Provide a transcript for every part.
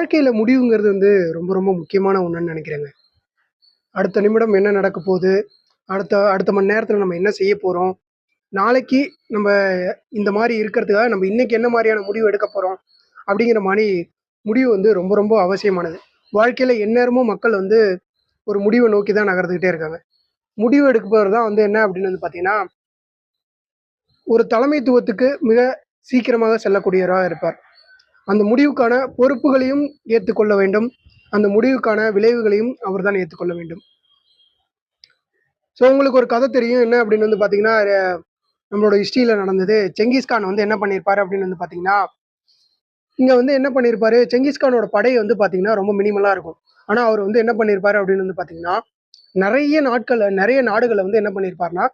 வாழ்க்கையில முடிவுங்கிறது ரொம்ப ரொம்ப முக்கியமான ஒண்ணுன்னு நினைக்கிறேங்க. அடுத்த நிமிடம் என்ன நடக்க போகுது? அடுத்த அடுத்த மணி நேரத்துல நம்ம என்ன செய்ய போறோம்? நாளைக்கு நம்ம இந்த மாரி இருக்கிறதுக்காக நம்ம இன்னைக்கு என்ன மாரியான முடிவு எடுக்க போறோம்? அப்படிங்கிற மாரி முடிவு ரொம்ப ரொம்ப அவசியமானது. வாழ்க்கையில எந்நேரமும் மக்கள் ஒரு முடிவ நோக்கி தான் நகர்ந்துகிட்டே இருக்காங்க. முடிவு எடுப்பவர் தான் என்ன அப்படின்னு பார்த்தீங்கன்னா, ஒரு தலைமைத்துவத்துக்கு மிக சீக்கிரமாக செல்லக்கூடியவரா இருப்பார். அந்த முடிவுக்கான பொறுப்புகளையும் ஏத்துக்கொள்ள வேண்டும். அந்த முடிவுக்கான விளைவுகளையும் அவர் தான் ஏத்துக்கொள்ள வேண்டும். ஸோ உங்களுக்கு ஒரு கதை தெரியும். என்ன அப்படின்னு பார்த்தீங்கன்னா, நம்மளோட ஹிஸ்டரியில நடந்தது. செங்கிஸ்கான் என்ன பண்ணியிருப்பாரு அப்படின்னு பார்த்தீங்கன்னா, இங்க என்ன பண்ணியிருப்பாரு, செங்கிஸ்கானோட படை பார்த்தீங்கன்னா, ரொம்ப மினிமலா இருக்கும். ஆனா அவர் என்ன பண்ணியிருப்பாரு அப்படின்னு பார்த்தீங்கன்னா, நெறைய நாடுகள என்ன பண்ணியிருப்பாருன்னா,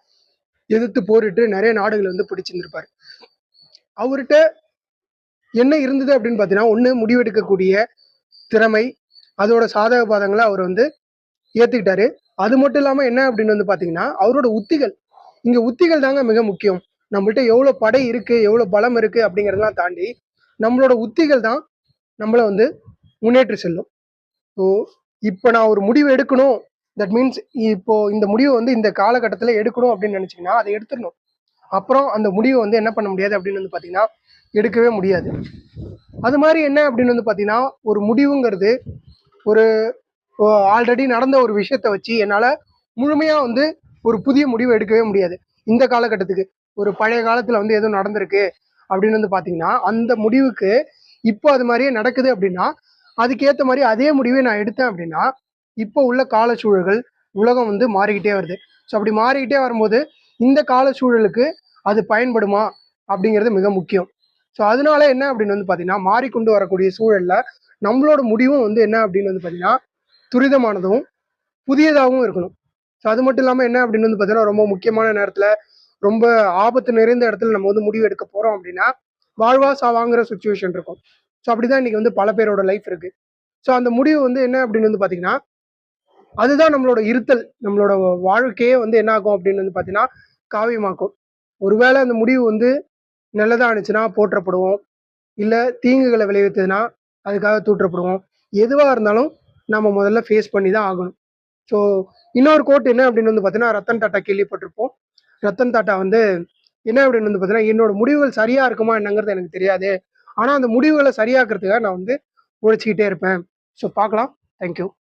எதிர்த்து போரிட்டு நெறைய நாடுகள பிடிச்சிருந்திருப்பாரு. அவர்ட்ட என்ன இருந்தது அப்படின்னு பார்த்தீங்கன்னா, ஒண்ணு முடிவெடுக்கக்கூடிய திறமை, அதோட சாதக பாதங்கள அவர் ஏத்துக்கிட்டாரு. அது மட்டும் இல்லாம என்ன அப்படின்னு பார்த்தீங்கன்னா, அவரோட உத்திகள். இங்க உத்திகள் தாங்க மிக முக்கியம். நம்மள்ட்ட எவ்வளோ படை இருக்கு, எவ்வளோ பலம் இருக்கு அப்படிங்கிறதெல்லாம் தாண்டி, நம்மளோட உத்திகள் தான் நம்மள முன்னேற்றி செல்லும். ஸோ, இப்ப நான் ஒரு முடிவு எடுக்கணும். தட் மீன்ஸ் இப்போ இந்த முடிவு இந்த காலகட்டத்தில எடுக்கணும் அப்படின்னு நினைச்சீங்கன்னா, அத எடுத்துறணும். அப்புறம் அந்த முடிவ என்ன பண்ண முடியாது அப்படின்னு பார்த்தீங்கன்னா, எடுக்கவே முடியாது. அது மாரி என்ன அப்படின்னு பார்த்தீங்கன்னா, ஒரு முடிவுங்கிறது ஒரு ஆல்ரெடி நடந்த ஒரு விஷயத்த வச்சு என்னால முழுமையா ஒரு புதிய முடிவு எடுக்கவே முடியாது. இந்த காலகட்டத்துக்கு. ஒரு பழைய காலத்துல ஏதோ நடந்திருக்கு அப்படின்னு பார்த்தீங்கன்னா, அந்த முடிவுக்கு இப்போ அது மாரியே நடக்குது அப்படின்னா, அதுக்கேத்த மாரி அதே முடிவை நான் எடுத்தேன் அப்படின்னா, இப்போ உள்ள கால சூழல்கள், உலகம் மாறிக்கிட்டே வருது. ஸோ அப்படி மாறிக்கிட்டே வரும்போது, இந்த கால சூழலுக்கு அது பயன்படுமா? அப்படிங்கிறது மிக முக்கியம். ஸோ அதனால என்ன அப்படின்னு பார்த்தீங்கன்னா, மாறிக்கொண்டு வரக்கூடிய சூழல்ல நம்மளோட முடிவும் என்ன அப்படின்னு பார்த்தீங்கன்னா, துரிதமானதும், புதியதாகவும் இருக்கணும். ஸோ அது மட்டும் இல்லாம என்ன அப்படின்னு பார்த்தீங்கன்னா, ரொம்ப முக்கியமான நேரத்துல, ரொம்ப ஆபத்து நிறைந்த இடத்துல நம்ம முடிவு எடுக்க போறோம் அப்படின்னா, வாழ்வா சாவாங்கிற சிச்சுவேஷன் இருக்கும். ஸோ அப்படிதான் இன்னைக்கு பல பேரோட லைஃப் இருக்கு. ஸோ அந்த முடிவு என்ன அப்படின்னு பார்த்தீங்கன்னா, அதுதான் நம்மளோட இருத்தல். நம்மளோட வாழ்க்கையே என்ன ஆகும் அப்படின்னு பார்த்தீங்கன்னா, காவியமாக்கும். ஒருவேளை அந்த முடிவு நல்லதா இருந்துச்சுன்னா போற்றப்படுவோம். இல்ல தீங்குகள விளைவித்ததுன்னா, அதுக்காக தூற்றப்படுவோம். எதுவா இருந்தாலும் நம்ம முதல்ல ஃபேஸ் பண்ணி தான் ஆகணும். ஸோ இன்னொரு கோட் என்ன அப்படின்னு பார்த்தீங்கன்னா, ரத்தன் டாட்டா கேள்விப்பட்டிருப்போம். ரத்தன் டாட்டா என்ன அப்படின்னு பார்த்தீங்கன்னா, "என்னோட முடிவுகள் சரியா இருக்குமா என்னங்கிறது எனக்கு தெரியாது. ஆனா அந்த முடிவுகள சரியாக்குறதுக்காக நான் உழைச்சுக்கிட்டே இருப்பேன்." ஸோ பார்க்கலாம். Thank you.